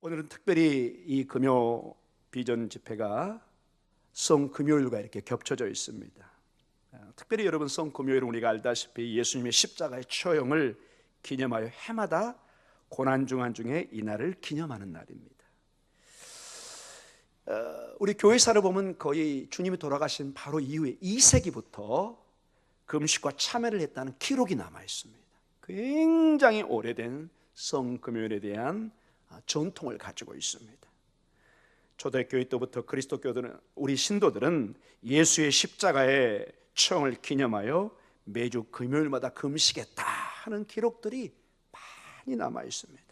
오늘은 특별히 이 금요 비전 집회가 성금요일과 이렇게 겹쳐져 있습니다. 특별히 여러분, 성금요일은 우리가 알다시피 예수님의 십자가의 처형을 기념하여 해마다 고난중한 중에 이날을 기념하는 날입니다. 우리 교회사를 보면 거의 주님이 돌아가신 바로 이후에 2세기부터 금식과 참회를 했다는 기록이 남아 있습니다. 굉장히 오래된 성금요일에 대한 전통을 가지고 있습니다. 초대교회 때부터 그리스도교들은, 우리 신도들은 예수의 십자가의 처형을 기념하여 매주 금요일마다 금식했다 하는 기록들이 많이 남아 있습니다.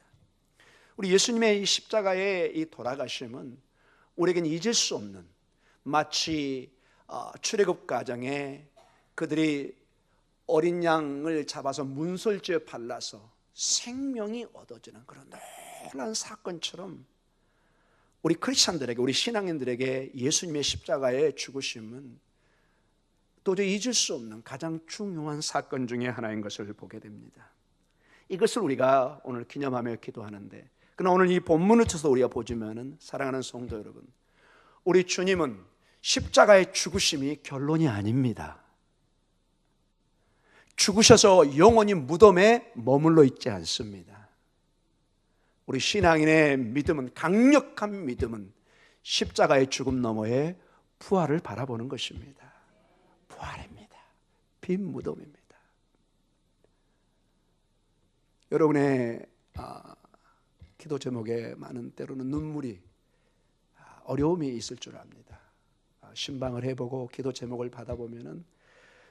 우리 예수님의 이 십자가의 이 돌아가심은 우리에게는 잊을 수 없는, 마치 출애굽 가정에 그들이 어린 양을 잡아서 문설주에 발라서 생명이 얻어지는 그런 놀라운 사건처럼 우리 크리스찬들에게, 우리 신앙인들에게 예수님의 십자가의 죽으심은 도저히 잊을 수 없는 가장 중요한 사건 중에 하나인 것을 보게 됩니다. 이것을 우리가 오늘 기념하며 기도하는데, 그러나 오늘 이 본문을 쳐서 우리가 보지만은, 사랑하는 성도 여러분, 우리 주님은 십자가의 죽으심이 결론이 아닙니다. 죽으셔서 영원히 무덤에 머물러 있지 않습니다. 우리 신앙인의 믿음은, 강력한 믿음은 십자가의 죽음 너머에 부활을 바라보는 것입니다. 부활입니다. 빈 무덤입니다. 여러분의 기도 제목에 많은 때로는 눈물이, 어려움이 있을 줄 압니다. 신방을 해보고 기도 제목을 받아보면은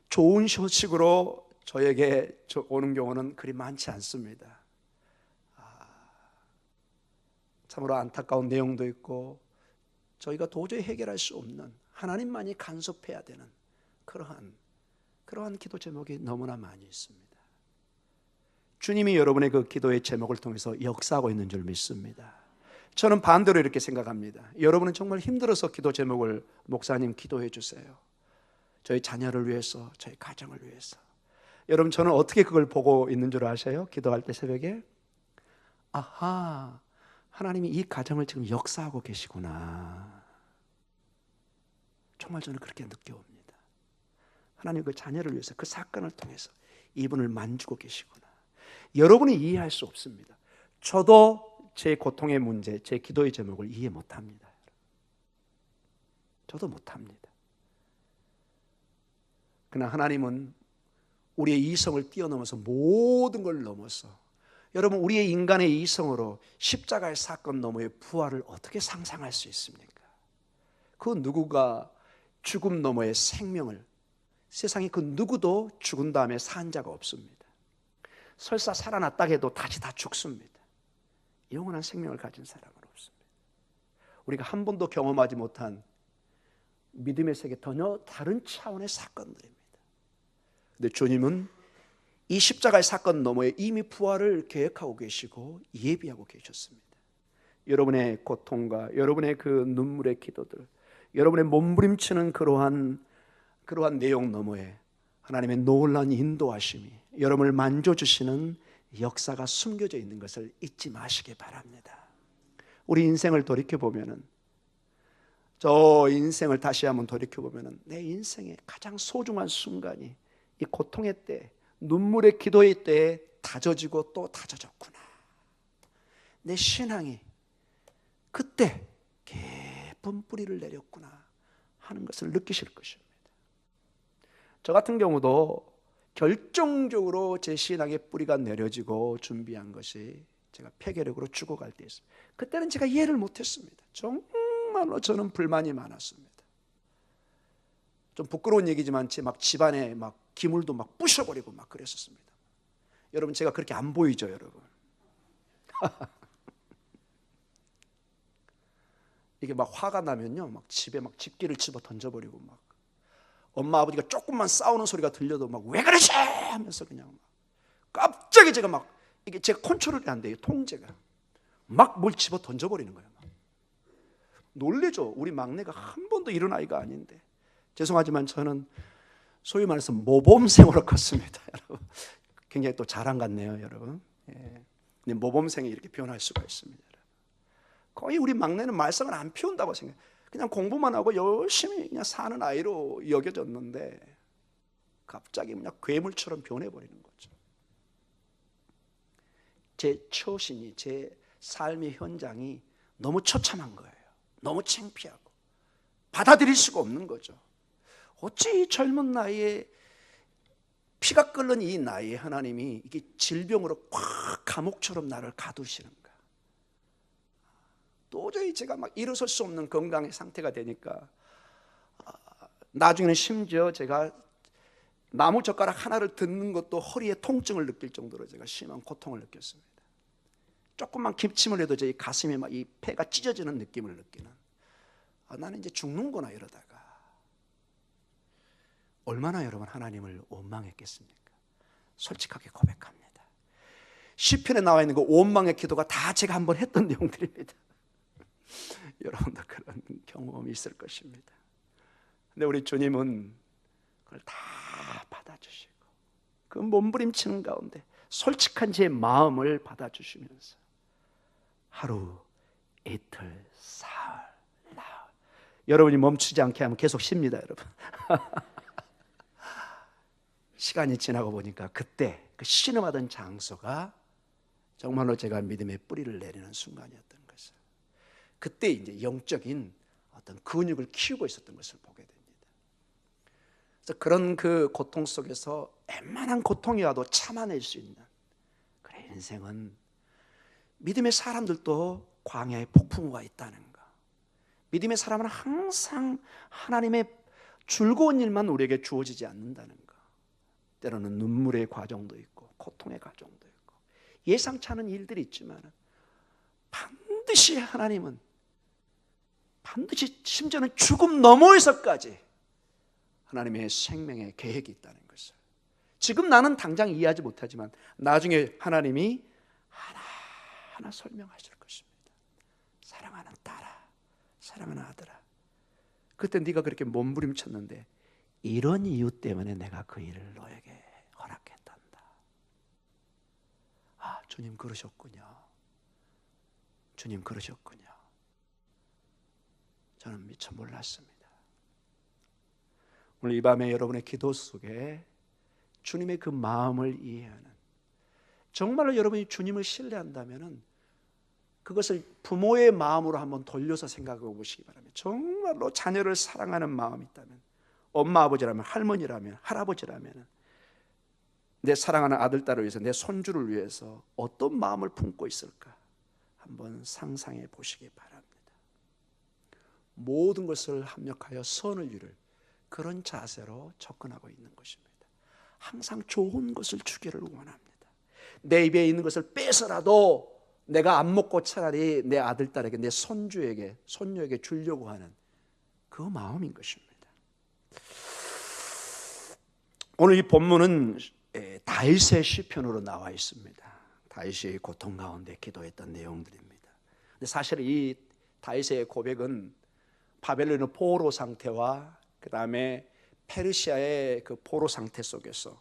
좋은 소식으로 저에게 오는 경우는 그리 많지 않습니다. 참으로 안타까운 내용도 있고, 저희가 도저히 해결할 수 없는, 하나님만이 간섭해야 되는 그러한 기도 제목이 너무나 많이 있습니다. 주님이 여러분의 그 기도의 제목을 통해서 역사하고 있는 줄 믿습니다. 저는 반대로 이렇게 생각합니다. 여러분은 정말 힘들어서 기도 제목을, 목사님 기도해 주세요, 저희 자녀를 위해서, 저희 가정을 위해서. 여러분, 저는 어떻게 그걸 보고 있는 줄 아세요? 기도할 때 새벽에, 아하, 하나님이 이 가정을 지금 역사하고 계시구나. 정말 저는 그렇게 느껴옵니다. 하나님 그 자녀를 위해서, 그 사건을 통해서 이분을 만지고 계시구나. 여러분이 이해할 수 없습니다. 저도 제 고통의 문제, 제 기도의 제목을 이해 못합니다. 저도 못합니다. 그러나 하나님은 우리의 이성을 뛰어넘어서, 모든 걸 넘어서, 여러분, 우리의 인간의 이성으로 십자가의 사건 너머의 부활을 어떻게 상상할 수 있습니까? 그 누구가 죽음 너머의 생명을, 세상에 그 누구도 죽은 다음에 산 자가 없습니다. 설사 살아났다 해도 다시 다 죽습니다. 영원한 생명을 가진 사람은 없습니다. 우리가 한 번도 경험하지 못한 믿음의 세계, 전혀 다른 차원의 사건들입니다. 근데 주님은 이 십자가의 사건 너머에 이미 부활을 계획하고 계시고 예비하고 계셨습니다. 여러분의 고통과 여러분의 그 눈물의 기도들, 여러분의 몸부림치는 그러한 내용 너머에 하나님의 놀라운 인도하심이, 여러분을 만져주시는 역사가 숨겨져 있는 것을 잊지 마시기 바랍니다. 우리 인생을 돌이켜보면은, 저 인생을 다시 한번 돌이켜보면은, 내 인생의 가장 소중한 순간이 이 고통의 때, 눈물의 기도의 때에 다져지고 또 다져졌구나. 내 신앙이 그때 깊은 뿌리를 내렸구나 하는 것을 느끼실 것입니다. 저 같은 경우도 결정적으로 제 신앙의 뿌리가 내려지고 준비한 것이 제가 폐결핵으로 죽어갈 때였습니다. 그때는 제가 이해를 못했습니다. 정말로 저는 불만이 많았습니다. 좀 부끄러운 얘기지만 제 막 집안에 막 기물도 막 부셔버리고 막 그랬었습니다. 여러분, 제가 그렇게 안 보이죠, 여러분? 이게 막 화가 나면요, 막 집에 막 집기를 집어 던져버리고, 막 엄마 아버지가 조금만 싸우는 소리가 들려도 막 왜 그러지 하면서 그냥 막 갑자기 제가 막, 이게 제가 컨트롤이 안 돼요, 통제가. 막 뭘 집어 던져버리는 거예요. 막. 놀래죠. 우리 막내가 한 번도 이런 아이가 아닌데. 죄송하지만 저는 소위 말해서 모범생으로 컸습니다. 여러분, 굉장히 또 자랑 같네요, 여러분. 예. 근데 모범생이 이렇게 변할 수가 있습니다. 거의 우리 막내는 말썽을 안 피운다고 생각해요. 그냥 공부만 하고 열심히 그냥 사는 아이로 여겨졌는데 갑자기 그냥 괴물처럼 변해버리는 거죠. 제 처신이, 제 삶의 현장이 너무 처참한 거예요. 너무 창피하고 받아들일 수가 없는 거죠. 어찌 이 젊은 나이에, 피가 끓는 이 나이에 하나님이 이게 질병으로 꽉 감옥처럼 나를 가두시는가. 도저히 제가 막 일어설 수 없는 건강의 상태가 되니까 나중에는 심지어 제가 나무젓가락 하나를 듣는 것도 허리에 통증을 느낄 정도로 제가 심한 고통을 느꼈습니다. 조금만 기침을 해도 제 가슴에 막 이 폐가 찢어지는 느낌을 느끼는, 나는 이제 죽는구나 이러다가. 얼마나 여러분 하나님을 원망했겠습니까? 솔직하게 고백합니다. 시편에 나와 있는 그 원망의 기도가 다 제가 한번 했던 내용들입니다. 여러분도 그런 경험이 있을 것입니다. 근데 우리 주님은 그걸 다 받아주시고 그 몸부림치는 가운데 솔직한 제 마음을 받아주시면서 하루, 이틀, 사흘, 나흘, 여러분이 멈추지 않게 하면 계속 쉽니다, 여러분. 시간이 지나고 보니까 그때 그 신음하던 장소가 정말로 제가 믿음의 뿌리를 내리는 순간이었던 것을, 그때 이제 영적인 어떤 근육을 키우고 있었던 것을 보게 됩니다. 그래서 그런 그 고통 속에서 웬만한 고통이 와도 참아낼 수 있는, 그래 인생은 믿음의 사람들도 광야에 폭풍우가 있다는 거, 믿음의 사람은 항상 하나님의 즐거운 일만 우리에게 주어지지 않는다는 거, 때로는 눈물의 과정도 있고 고통의 과정도 있고 예상치 않은 일들이 있지만 반드시 하나님은, 반드시 심지어는 죽음 너머에서까지 하나님의 생명의 계획이 있다는 것을 지금 나는 당장 이해하지 못하지만 나중에 하나님이 하나하나 설명하실 것입니다. 사랑하는 딸아, 사랑하는 아들아, 그때 네가 그렇게 몸부림쳤는데 이런 이유 때문에 내가 그 일을 너에게 허락했단다. 아, 주님 그러셨군요. 주님 그러셨군요. 저는 미처 몰랐습니다. 오늘 이 밤에 여러분의 기도 속에 주님의 그 마음을 이해하는, 정말로 여러분이 주님을 신뢰한다면 그것을 부모의 마음으로 한번 돌려서 생각해 보시기 바랍니다. 정말로 자녀를 사랑하는 마음이 있다면, 엄마 아버지라면, 할머니라면, 할아버지라면 내 사랑하는 아들 딸을 위해서, 내 손주를 위해서 어떤 마음을 품고 있을까 한번 상상해 보시기 바랍니다. 모든 것을 합력하여 선을 이룰 그런 자세로 접근하고 있는 것입니다. 항상 좋은 것을 주기를 원합니다. 내 입에 있는 것을 빼서라도 내가 안 먹고 차라리 내 아들 딸에게, 내 손주에게, 손녀에게 주려고 하는 그 마음인 것입니다. 오늘 이 본문은 다윗의 시편으로 나와 있습니다. 다윗이 고통 가운데 기도했던 내용들입니다. 근데 사실 이 다윗의 고백은 바벨론의 포로 상태와 그 다음에 페르시아의 그 포로 상태 속에서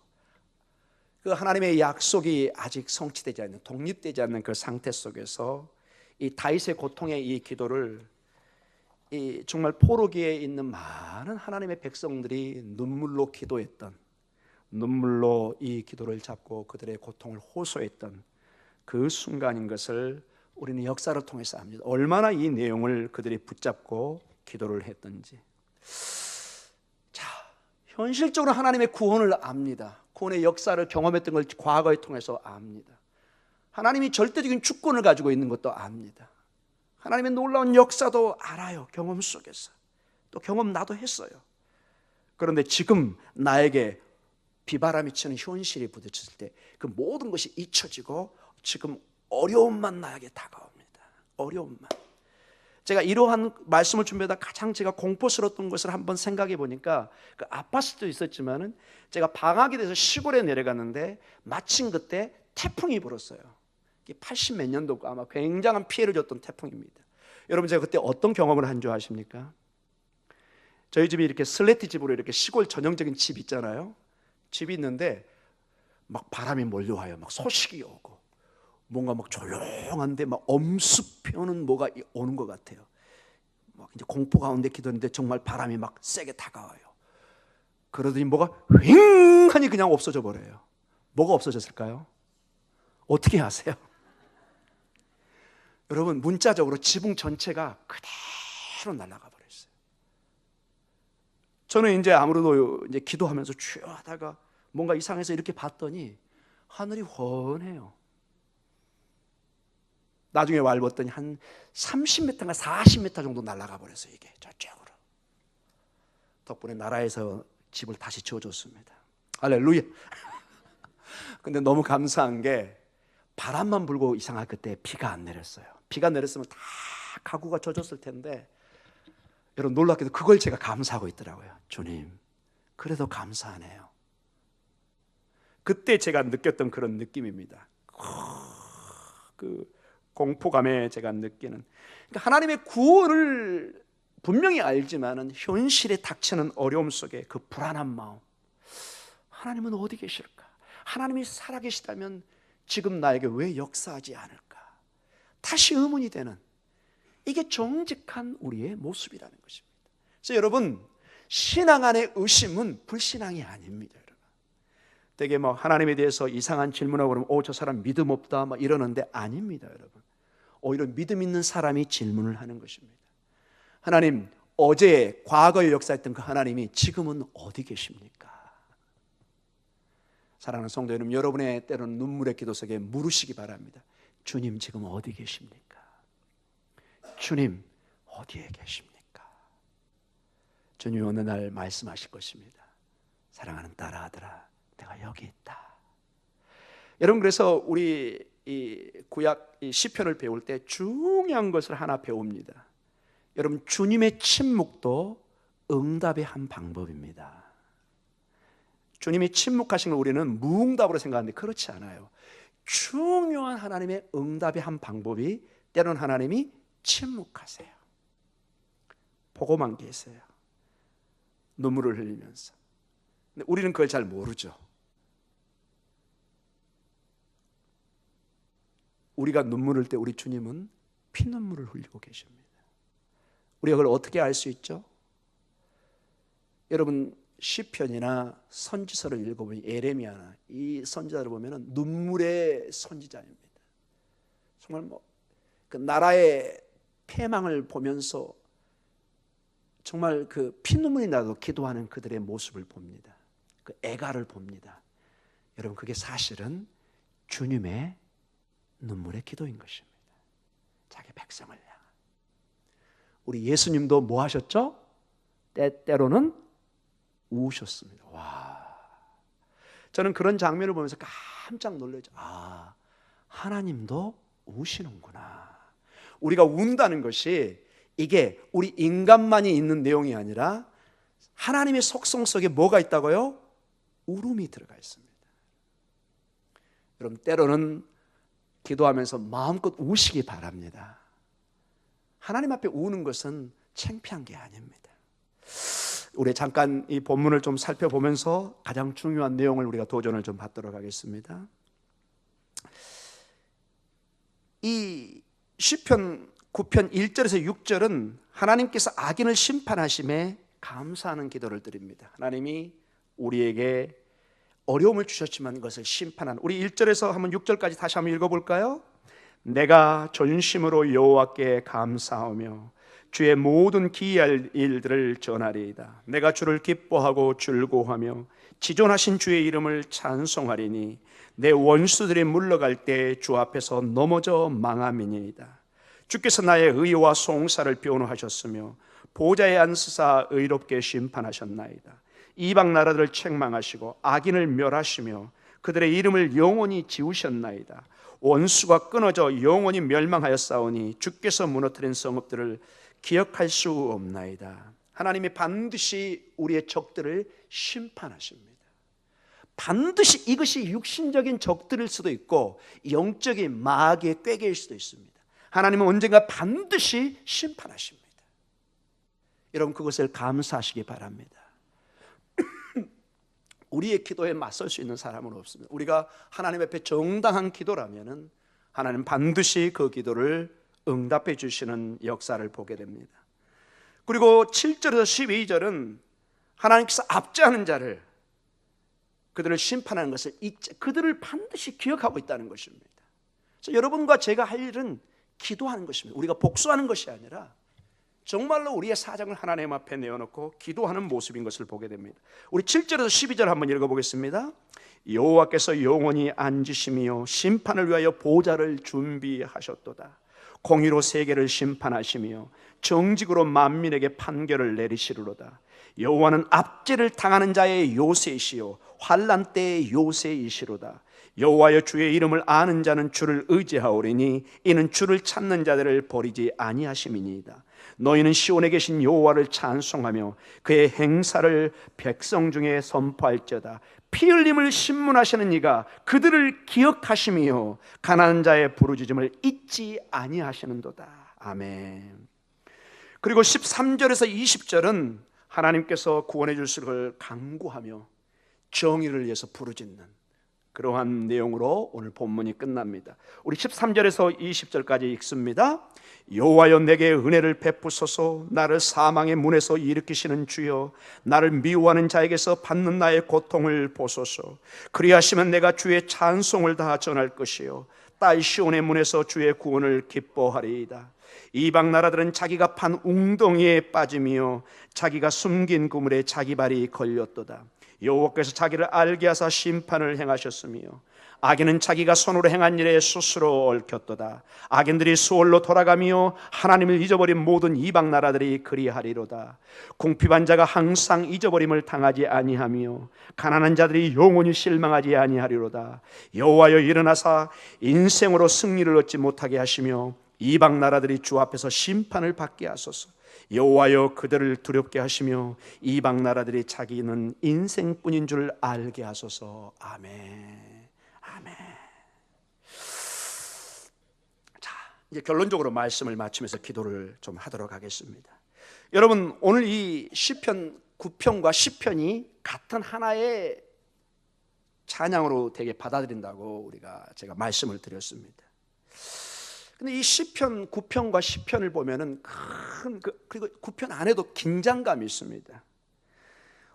그 하나님의 약속이 아직 성취되지 않는, 독립되지 않는 그 상태 속에서 이 다윗의 고통의 이 기도를 이 정말 포로기에 있는 많은 하나님의 백성들이 눈물로 기도했던, 눈물로 이 기도를 잡고 그들의 고통을 호소했던 그 순간인 것을 우리는 역사를 통해서 압니다. 얼마나 이 내용을 그들이 붙잡고 기도를 했던지. 자, 현실적으로 하나님의 구원을 압니다. 구원의 역사를 경험했던 걸 과거에 통해서 압니다. 하나님이 절대적인 주권을 가지고 있는 것도 압니다. 하나님의 놀라운 역사도 알아요. 경험 속에서. 또 경험 나도 했어요. 그런데 지금 나에게 비바람이 치는 현실이 부딪혔을 때 그 모든 것이 잊혀지고 지금 어려움만 나에게 다가옵니다. 어려움만. 제가 이러한 말씀을 준비하다 가장 제가 공포스러웠던 것을 한번 생각해 보니까, 그 아팠을 수도 있었지만은 제가 방학이 돼서 시골에 내려갔는데 마침 그때 태풍이 불었어요. 80 몇 년도고 아마 굉장한 피해를 줬던 태풍입니다. 여러분, 제가 그때 어떤 경험을 한 줄 아십니까? 저희 집이 이렇게 슬레트 집으로 이렇게 시골 전형적인 집 있잖아요. 집이 있는데 막 바람이 몰려와요. 막 소식이 오고 뭔가 막 조용한데 막 엄습해 오는 뭐가 오는 것 같아요. 막 이제 공포 가운데 기도했는데 정말 바람이 막 세게 다가와요. 그러더니 뭐가 휑 하니 그냥 없어져 버려요. 뭐가 없어졌을까요? 어떻게 아세요? 여러분, 문자적으로 지붕 전체가 그대로 날아가 버렸어요. 저는 이제 아무래도 이제 기도하면서 주여 하다가 뭔가 이상해서 이렇게 봤더니 하늘이 훤해요. 나중에 왈 봤더니 한 30m인가 40m 정도 날아가 버렸어요. 이게 저쪽으로. 덕분에 나라에서 집을 다시 지어줬습니다. 할렐루야. 근데 너무 감사한 게 바람만 불고 이상하게 그때 비가 안 내렸어요. 비가 내렸으면 다 가구가 젖었을 텐데 여러분, 놀랍게도 그걸 제가 감사하고 있더라고요. 주님, 그래도 감사하네요. 그때 제가 느꼈던 그런 느낌입니다. 그 공포감에 제가 느끼는, 그러니까 하나님의 구원을 분명히 알지만은 현실에 닥치는 어려움 속에 그 불안한 마음, 하나님은 어디 계실까? 하나님이 살아계시다면 지금 나에게 왜 역사하지 않을까? 다시 의문이 되는, 이게 정직한 우리의 모습이라는 것입니다. 그래서 여러분, 신앙 안의 의심은 불신앙이 아닙니다. 여러분, 되게 뭐 하나님에 대해서 이상한 질문하고 그러면 저 사람 믿음 없다 막 이러는데 아닙니다. 여러분, 오히려 믿음 있는 사람이 질문을 하는 것입니다. 하나님, 어제 과거에 역사했던 그 하나님이 지금은 어디 계십니까? 사랑하는 성도 여러분, 여러분의 때로는 눈물의 기도 속에 물으시기 바랍니다. 주님, 지금 어디 계십니까? 주님, 어디에 계십니까? 주님 어느 날 말씀하실 것입니다. 사랑하는 딸아, 아들아, 내가 여기 있다. 여러분, 그래서 우리 이 구약 이 시편을 배울 때 중요한 것을 하나 배웁니다. 여러분, 주님의 침묵도 응답의 한 방법입니다. 주님이 침묵하신 걸 우리는 무응답으로 생각하는데 그렇지 않아요. 중요한 하나님의 응답의 한 방법이 때로는 하나님이 침묵하세요. 보고만 계세요. 눈물을 흘리면서. 근데 우리는 그걸 잘 모르죠. 우리가 눈물 흘릴 때 우리 주님은 피눈물을 흘리고 계십니다. 우리가 그걸 어떻게 알 수 있죠? 여러분, 시편이나 선지서를 읽어보면 예레미야나 이 선지자를 보면 눈물의 선지자입니다. 정말 그 나라의 패망을 보면서 정말 그 피눈물이 나도 기도하는 그들의 모습을 봅니다. 그 애가를 봅니다. 여러분, 그게 사실은 주님의 눈물의 기도인 것입니다. 자기 백성을 향한. 우리 예수님도 뭐 하셨죠? 때때로는 우셨습니다. 와, 저는 그런 장면을 보면서 깜짝 놀라죠. 아, 하나님도 우시는구나. 우리가 운다는 것이 이게 우리 인간만이 있는 내용이 아니라 하나님의 속성 속에 뭐가 있다고요? 울음이 들어가 있습니다. 여러분, 때로는 기도하면서 마음껏 우시기 바랍니다. 하나님 앞에 우는 것은 창피한 게 아닙니다. 우리 잠깐 이 본문을 좀 살펴보면서 가장 중요한 내용을 우리가 도전을 좀 받도록 하겠습니다. 이 시편 9편 1절에서 6절은 하나님께서 악인을 심판하심에 감사하는 기도를 드립니다. 하나님이 우리에게 어려움을 주셨지만 이것을 심판하는, 우리 1절에서 한번 6절까지 다시 한번 읽어볼까요? 내가 전심으로 여호와께 감사하며 주의 모든 기이할 일들을 전하리이다. 내가 주를 기뻐하고 즐거워하며 지존하신 주의 이름을 찬송하리니 내 원수들이 물러갈 때 주 앞에서 넘어져 망함이니이다. 주께서 나의 의와 송사를 변호하셨으며 보좌에 앉으사 의롭게 심판하셨나이다. 이방 나라들을 책망하시고 악인을 멸하시며 그들의 이름을 영원히 지우셨나이다. 원수가 끊어져 영원히 멸망하였사오니 주께서 무너뜨린 성읍들을 기억할 수 없나이다. 하나님이 반드시 우리의 적들을 심판하십니다. 반드시 이것이 육신적인 적들일 수도 있고 영적인 마귀의 꾀계일 수도 있습니다. 하나님은 언젠가 반드시 심판하십니다. 여러분, 그것을 감사하시기 바랍니다. 우리의 기도에 맞설 수 있는 사람은 없습니다. 우리가 하나님 앞에 정당한 기도라면은 하나님 반드시 그 기도를 응답해 주시는 역사를 보게 됩니다. 그리고 7절에서 12절은 하나님께서 압제하는 자를, 그들을 심판하는 것을 그들을 반드시 기억하고 있다는 것입니다. 그래서 여러분과 제가 할 일은 기도하는 것입니다. 우리가 복수하는 것이 아니라 정말로 우리의 사정을 하나님 앞에 내어놓고 기도하는 모습인 것을 보게 됩니다. 우리 7절에서 12절 한번 읽어보겠습니다. 여호와께서 영원히 앉으시며 심판을 위하여 보좌를 준비하셨도다. 공의로 세계를 심판하시며 정직으로 만민에게 판결을 내리시리로다. 여호와는 압제를 당하는 자의 요새이시요 환난 때의 요새이시로다. 여호와여, 주의 이름을 아는 자는 주를 의지하오리니 이는 주를 찾는 자들을 버리지 아니하심이니이다. 너희는 시온에 계신 여호와를 찬송하며 그의 행사를 백성 중에 선포할지어다. 피 흘림을 신문하시는 이가 그들을 기억하시며 가난한 자의 부르짖음을 잊지 아니하시는도다. 아멘. 그리고 13절에서 20절은 하나님께서 구원해 주실 걸 간구하며 정의를 위해서 부르짖는 그러한 내용으로 오늘 본문이 끝납니다. 우리 13절에서 20절까지 읽습니다. 여호와여, 내게 은혜를 베푸소서. 나를 사망의 문에서 일으키시는 주여, 나를 미워하는 자에게서 받는 나의 고통을 보소서. 그리하시면 내가 주의 찬송을 다 전할 것이요 딸 시온의 문에서 주의 구원을 기뻐하리이다. 이방 나라들은 자기가 판 웅덩이에 빠지며 자기가 숨긴 그물에 자기 발이 걸렸도다. 여호와께서 자기를 알게 하사 심판을 행하셨으며 악인은 자기가 손으로 행한 일에 스스로 얽혔도다. 악인들이 수월로 돌아가며 하나님을 잊어버린 모든 이방 나라들이 그리하리로다. 궁핍한 자가 항상 잊어버림을 당하지 아니하며 가난한 자들이 영원히 실망하지 아니하리로다. 여호와여, 일어나사 인생으로 승리를 얻지 못하게 하시며 이방 나라들이 주 앞에서 심판을 받게 하소서. 여호와여, 그들을 두렵게 하시며 이방 나라들이 자기는 인생뿐인 줄 알게 하소서. 아멘. 아멘. 자, 이제 결론적으로 말씀을 마치면서 기도를 좀 하도록 하겠습니다. 여러분, 오늘 이 시편 9편과 10편이 같은 하나의 찬양으로 되게 받아들인다고 제가 말씀을 드렸습니다. 근데 이 시편 9편과 10편을 보면은 그리고 9편 안에도 긴장감이 있습니다.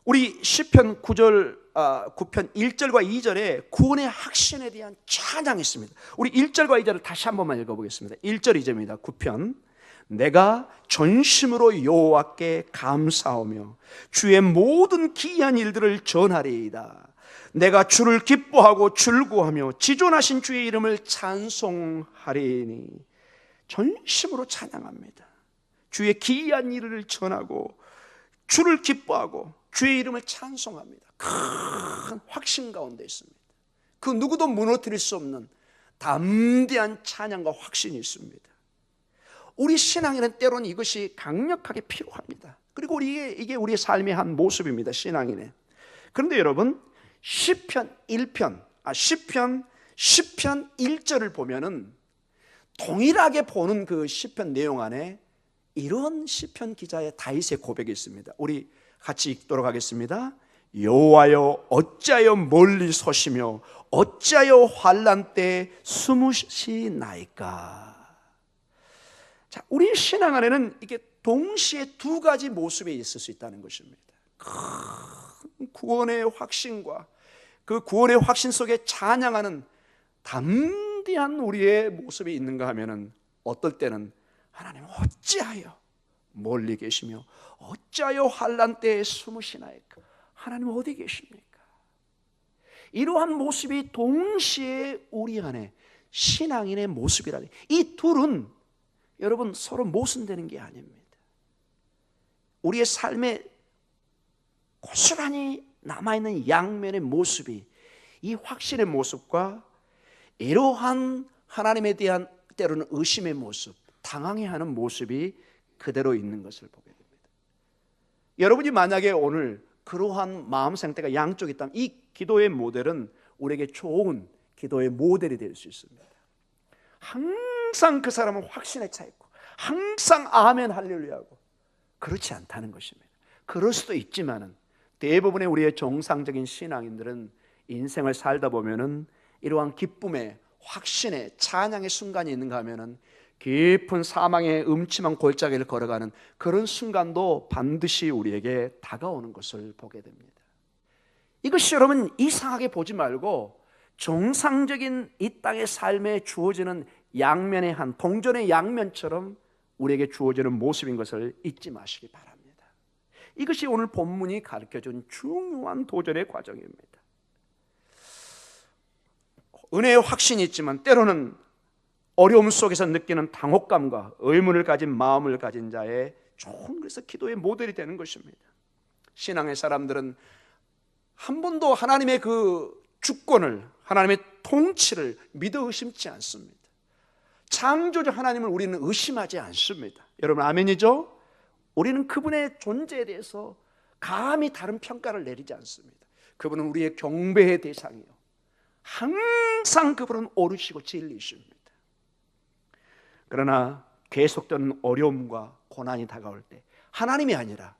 우리 시편 9편 1절과 2절에 구원의 확신에 대한 찬양이 있습니다. 우리 1절과 2절을 다시 한 번만 읽어보겠습니다. 1절 2절입니다. 9편. 내가 전심으로 여호와께 감사하며 주의 모든 기이한 일들을 전하리이다. 내가 주를 기뻐하고 즐거워하며 지존하신 주의 이름을 찬송하리니. 전심으로 찬양합니다. 주의 기이한 일을 전하고 주를 기뻐하고 주의 이름을 찬송합니다. 큰 확신 가운데 있습니다. 그 누구도 무너뜨릴 수 없는 담대한 찬양과 확신이 있습니다. 우리 신앙인은 때로는 이것이 강력하게 필요합니다. 그리고 이게 우리의 삶의 한 모습입니다. 신앙인의. 그런데 여러분, 시편 10편 1절을 보면은 동일하게 보는 그 시편 내용 안에 이런 시편 기자의 다윗의 고백이 있습니다. 우리 같이 읽도록 하겠습니다. 여호와여, 어찌하여 멀리 서시며 어찌하여 환난 때에 숨으시나이까. 자, 우리 신앙 안에는 이게 동시에 두 가지 모습이 있을 수 있다는 것입니다. 큰 구원의 확신과 그 구원의 확신 속에 찬양하는 담대한 우리의 모습이 있는가 하면은 어떨 때는 하나님 어찌하여 멀리 계시며 어찌하여 환난 때에 숨으시나이까. 하나님 어디 계십니까? 이러한 모습이 동시에 우리 안에 신앙인의 모습이라니. 이 둘은 여러분 서로 모순되는 게 아닙니다. 우리의 삶에 고스란히 남아있는 양면의 모습이 이 확신의 모습과 이러한 하나님에 대한 때로는 의심의 모습, 당황해하는 모습이 그대로 있는 것을 보게 됩니다. 여러분이 만약에 오늘 그러한 마음 상태가 양쪽에 있다면 이 기도의 모델은 우리에게 좋은 기도의 모델이 될 수 있습니다. 항상 그 사람은 확신에 차 있고 항상 아멘 할렐루야하고 그렇지 않다는 것입니다. 그럴 수도 있지만은 대부분의 우리의 정상적인 신앙인들은 인생을 살다 보면은 이러한 기쁨의 확신의 찬양의 순간이 있는가 하면은 깊은 사망의 음침한 골짜기를 걸어가는 그런 순간도 반드시 우리에게 다가오는 것을 보게 됩니다. 이것이 여러분 이상하게 보지 말고 정상적인 이 땅의 삶에 주어지는 양면의 한 동전의 양면처럼 우리에게 주어지는 모습인 것을 잊지 마시기 바랍니다. 이것이 오늘 본문이 가르쳐준 중요한 도전의 과정입니다. 은혜의 확신이 있지만 때로는 어려움 속에서 느끼는 당혹감과 의문을 가진 마음을 가진 자의 좋은 그래서 기도의 모델이 되는 것입니다. 신앙의 사람들은 한 번도 하나님의 그 주권을, 하나님의 통치를 믿어 의심치 않습니다. 창조주 하나님을 우리는 의심하지 않습니다. 여러분 아멘이죠? 우리는 그분의 존재에 대해서 감히 다른 평가를 내리지 않습니다. 그분은 우리의 경배의 대상이요, 항상 그분은 옳으시고 진리이십니다. 그러나 계속되는 어려움과 고난이 다가올 때 하나님이 아니라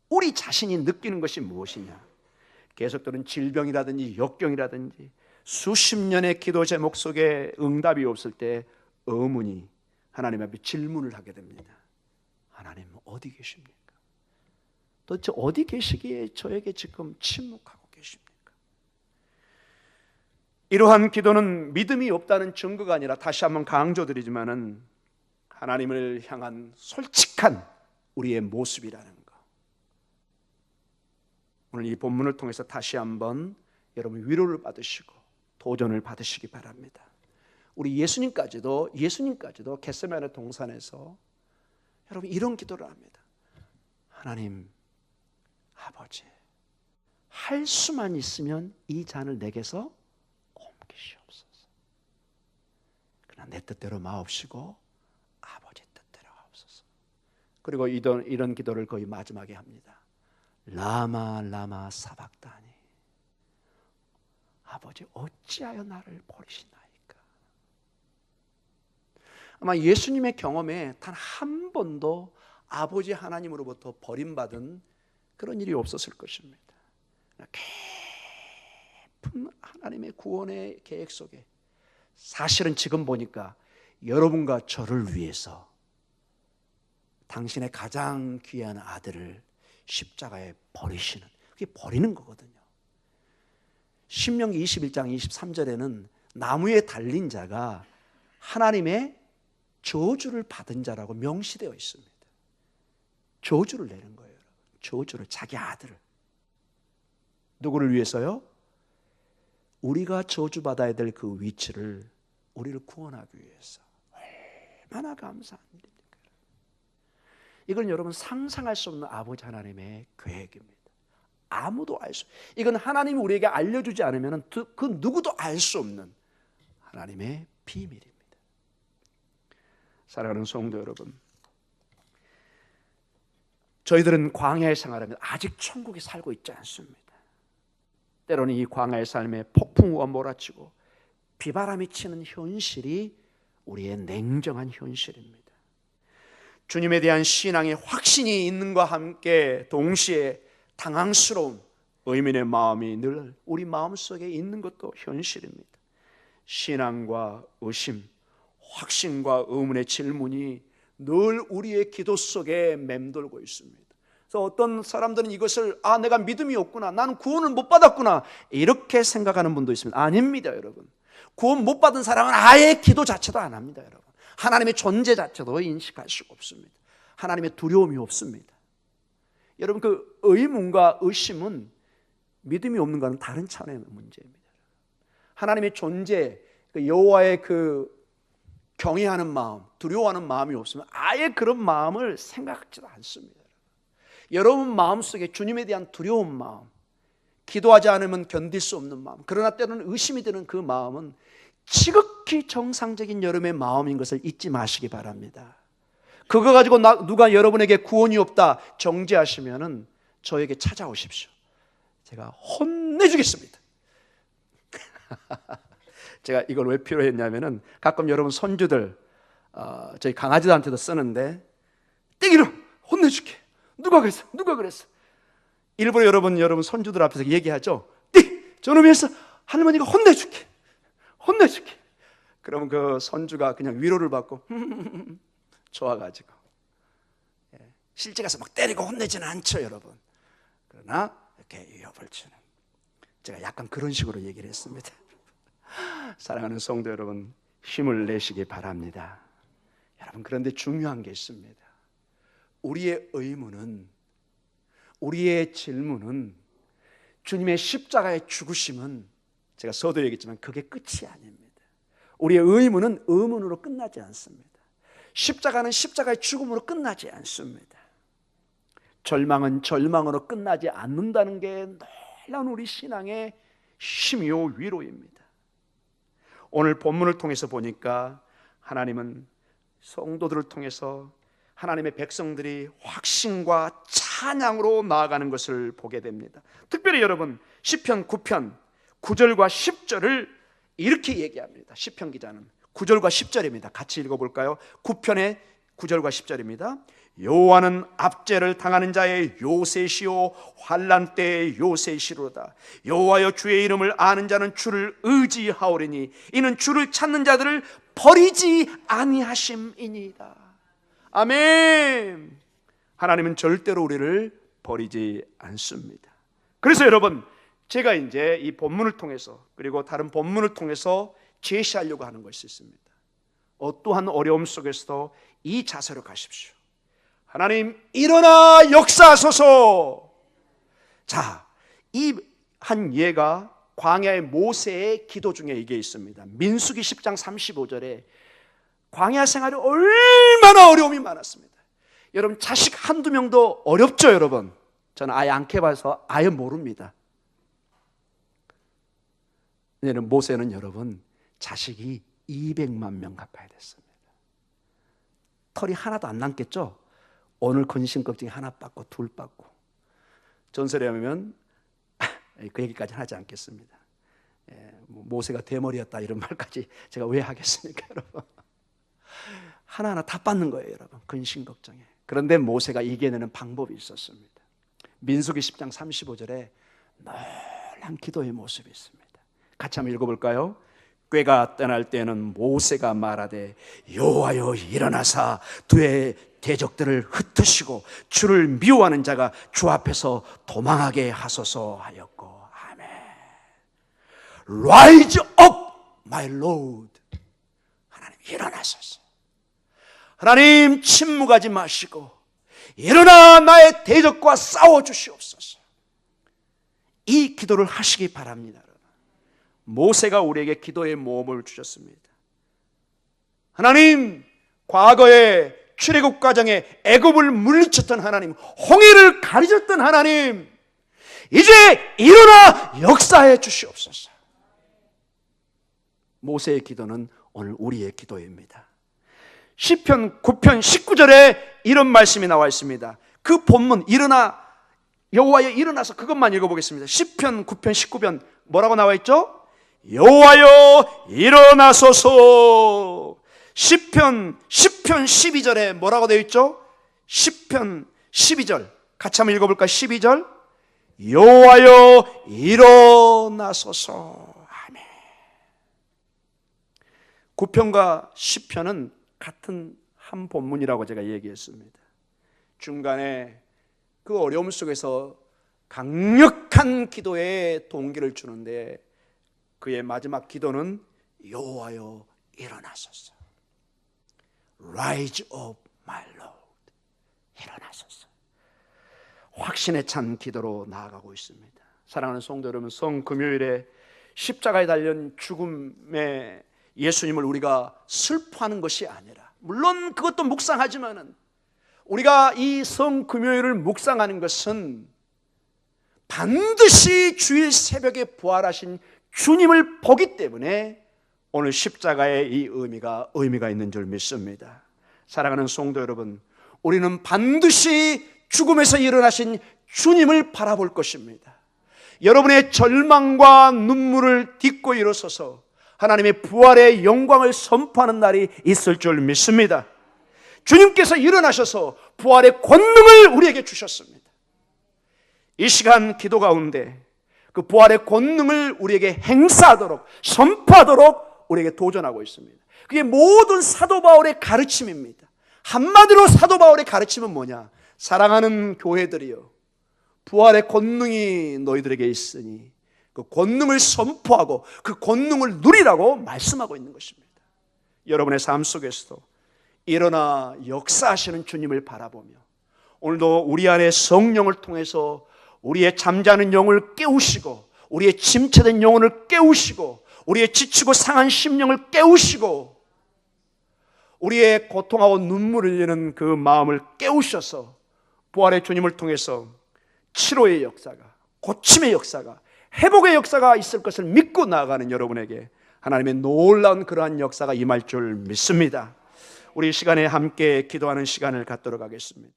우리 자신이 느끼는 것이 무엇이냐? 계속되는 질병이라든지 역경이라든지 수십 년의 기도 제목 속에 응답이 없을 때 의문이 하나님 앞에 질문을 하게 됩니다. 하나님 어디 계십니까? 도대체 어디 계시기에 저에게 지금 침묵하고 계십니까? 이러한 기도는 믿음이 없다는 증거가 아니라 다시 한번 강조드리지만은 하나님을 향한 솔직한 우리의 모습이라는 것. 오늘 이 본문을 통해서 다시 한번 여러분 위로를 받으시고 도전을 받으시기 바랍니다. 우리 예수님까지도 겟세마네 동산에서 여러분 이런 기도를 합니다. 하나님 아버지, 할 수만 있으면 이 잔을 내게서 옮기시옵소서. 그러나 내 뜻대로 마옵시고 아버지 뜻대로 하옵소서. 그리고 이런 기도를 거의 마지막에 합니다. 라마 라마 사박다니, 아버지 어찌하여 나를 버리시나이까. 아마 예수님의 경험에 단 한 번도 아버지 하나님으로부터 버림받은 그런 일이 없었을 것입니다. 깊은 하나님의 구원의 계획 속에 사실은 지금 보니까 여러분과 저를 위해서 당신의 가장 귀한 아들을 십자가에 버리시는, 그게 버리는 거거든요. 신명기 21장 23절에는 나무에 달린 자가 하나님의 저주를 받은 자라고 명시되어 있습니다. 저주를 내는 거예요. 저주를, 자기 아들을. 누구를 위해서요? 우리가 저주받아야 될 그 위치를 우리를 구원하기 위해서. 얼마나 감사한 일입니까? 이건 여러분 상상할 수 없는 아버지 하나님의 계획입니다. 아무도 알 수, 이건 하나님이 우리에게 알려주지 않으면 그 누구도 알 수 없는 하나님의 비밀입니다. 사랑하는 성도 여러분, 저희들은 광야의 생활하면서 아직 천국에 살고 있지 않습니다. 때로는 이 광야의 삶에 폭풍우가 몰아치고 비바람이 치는 현실이 우리의 냉정한 현실입니다. 주님에 대한 신앙의 확신이 있는과 함께 동시에 당황스러운 의민의 마음이 늘 우리 마음속에 있는 것도 현실입니다. 신앙과 의심, 확신과 의문의 질문이 늘 우리의 기도 속에 맴돌고 있습니다. 그래서 어떤 사람들은 이것을 내가 믿음이 없구나, 나는 구원을 못 받았구나 이렇게 생각하는 분도 있습니다. 아닙니다, 여러분. 구원 못 받은 사람은 아예 기도 자체도 안 합니다, 여러분. 하나님의 존재 자체도 인식할 수가 없습니다. 하나님의 두려움이 없습니다. 여러분, 그 의문과 의심은 믿음이 없는 것은 다른 차원의 문제입니다. 하나님의 존재, 여호와의 그 경외하는 마음, 두려워하는 마음이 없으면 아예 그런 마음을 생각하지도 않습니다. 여러분 마음속에 주님에 대한 두려운 마음, 기도하지 않으면 견딜 수 없는 마음, 그러나 때로는 의심이 드는 그 마음은 지극히 정상적인 여러분의 마음인 것을 잊지 마시기 바랍니다. 그거 가지고 누가 여러분에게 구원이 없다 정죄하시면은 저에게 찾아오십시오. 제가 혼내주겠습니다. 제가 이걸 왜 필요했냐면은 가끔 여러분 손주들 저희 강아지들한테도 쓰는데 떼기로 혼내줄게. 누가 그랬어? 일부러 여러분 손주들 앞에서 얘기하죠. 띠! 저놈 위해서 할머니가 혼내줄게. 그러면 그 손주가 그냥 위로를 받고 좋아가지고 실제 가서 막 때리고 혼내지는 않죠, 여러분. 그러나 이렇게 위협을 주는, 제가 약간 그런 식으로 얘기를 했습니다. 사랑하는 성도 여러분, 힘을 내시기 바랍니다. 여러분, 그런데 중요한 게 있습니다. 우리의 의무는, 우리의 질문은, 주님의 십자가의 죽으심은, 제가 서도 얘기했지만 그게 끝이 아닙니다. 우리의 의무는 의문으로 끝나지 않습니다. 십자가는 십자가의 죽음으로 끝나지 않습니다. 절망은 절망으로 끝나지 않는다는 게 놀라운 우리 신앙의 힘이요 위로입니다. 오늘 본문을 통해서 보니까 하나님은 성도들을 통해서 하나님의 백성들이 확신과 찬양으로 나아가는 것을 보게 됩니다. 특별히 여러분, 시편 9편 9절과 10절을 이렇게 얘기합니다. 시편 기자는 9절과 10절입니다. 같이 읽어볼까요? 9편의 9절과 10절입니다. 여호와는 압제를 당하는 자의 요새시요 환난 때의 요새시로다. 여호와여, 주의 이름을 아는 자는 주를 의지하오리니 이는 주를 찾는 자들을 버리지 아니하심이니이다. 아멘. 하나님은 절대로 우리를 버리지 않습니다. 그래서 여러분, 제가 이제 이 본문을 통해서, 그리고 다른 본문을 통해서 제시하려고 하는 것이 있습니다. 어떠한 어려움 속에서도 이 자세로 가십시오. 하나님, 일어나 역사하소서. 자, 이 한 예가 광야의 모세의 기도 중에 이게 있습니다. 민수기 10장 35절에 광야 생활이 얼마나 어려움이 많았습니다. 여러분, 자식 한두 명도 어렵죠, 여러분. 저는 아예 안 캐봐서 아예 모릅니다. 모세는 여러분, 자식이 200만 명 가까이 됐습니다. 털이 하나도 안 남겠죠? 오늘 근심걱정이 하나 빠고 둘 빠고. 전설에 하면 그 얘기까지 하지 않겠습니다. 모세가 대머리였다 이런 말까지 제가 왜 하겠습니까, 여러분? 하나하나 다 빠는 거예요, 여러분. 근심걱정에. 그런데 모세가 이겨내는 방법이 있었습니다. 민수기 10장 35절에 놀란 기도의 모습이 있습니다. 같이 한번 읽어볼까요? 꾀가 떠날 때는 모세가 말하되 여호와여, 일어나사 두의 대적들을 흩으시고 주를 미워하는 자가 주 앞에서 도망하게 하소서 하였고. 아멘. Rise up, my Lord. 하나님, 일어나소서. 하나님, 침묵하지 마시고 일어나 나의 대적과 싸워주시옵소서. 이 기도를 하시기 바랍니다. 모세가 우리에게 기도의 모험을 주셨습니다. 하나님, 과거에 출애굽 과정에 애굽을 물리쳤던 하나님, 홍해를 가르쳤던 하나님, 이제 일어나 역사해 주시옵소서. 모세의 기도는 오늘 우리의 기도입니다. 시편 9편 19절에 이런 말씀이 나와 있습니다. 그 본문, 일어나 여호와여 일어나서, 그것만 읽어보겠습니다. 시편 9편 19편 뭐라고 나와 있죠? 여호와여 일어나소서. 시편 12절에 뭐라고 되어 있죠? 시편 12절 같이 한번 읽어볼까요? 12절 여호와여 일어나소서. 아멘. 9편과 10편은 같은 한 본문이라고 제가 얘기했습니다. 중간에 그 어려움 속에서 강력한 기도의 동기를 주는데, 그의 마지막 기도는 여호와여 일어나소서. Rise up, my Lord. 일어나소서. 확신에 찬 기도로 나아가고 있습니다. 사랑하는 성도 여러분, 성금요일에 십자가에 달린 죽음의 예수님을 우리가 슬퍼하는 것이 아니라, 물론 그것도 묵상하지만은 우리가 이 성금요일을 묵상하는 것은 반드시 주일 새벽에 부활하신 주님을 보기 때문에 오늘 십자가의 이 의미가 있는 줄 믿습니다. 사랑하는 성도 여러분, 우리는 반드시 죽음에서 일어나신 주님을 바라볼 것입니다. 여러분의 절망과 눈물을 딛고 일어서서 하나님의 부활의 영광을 선포하는 날이 있을 줄 믿습니다. 주님께서 일어나셔서 부활의 권능을 우리에게 주셨습니다. 이 시간 기도 가운데 그 부활의 권능을 우리에게 행사하도록, 선포하도록 우리에게 도전하고 있습니다. 그게 모든 사도 바울의 가르침입니다. 한마디로 사도 바울의 가르침은 뭐냐? 사랑하는 교회들이여, 부활의 권능이 너희들에게 있으니 그 권능을 선포하고 그 권능을 누리라고 말씀하고 있는 것입니다. 여러분의 삶 속에서도 일어나 역사하시는 주님을 바라보며 오늘도 우리 안에 성령을 통해서 우리의 잠자는 영을 깨우시고 우리의 침체된 영혼을 깨우시고 우리의 지치고 상한 심령을 깨우시고 우리의 고통하고 눈물을 흘리는 그 마음을 깨우셔서 부활의 주님을 통해서 치료의 역사가, 고침의 역사가, 회복의 역사가 있을 것을 믿고 나아가는 여러분에게 하나님의 놀라운 그러한 역사가 임할 줄 믿습니다. 우리 이 시간에 함께 기도하는 시간을 갖도록 하겠습니다.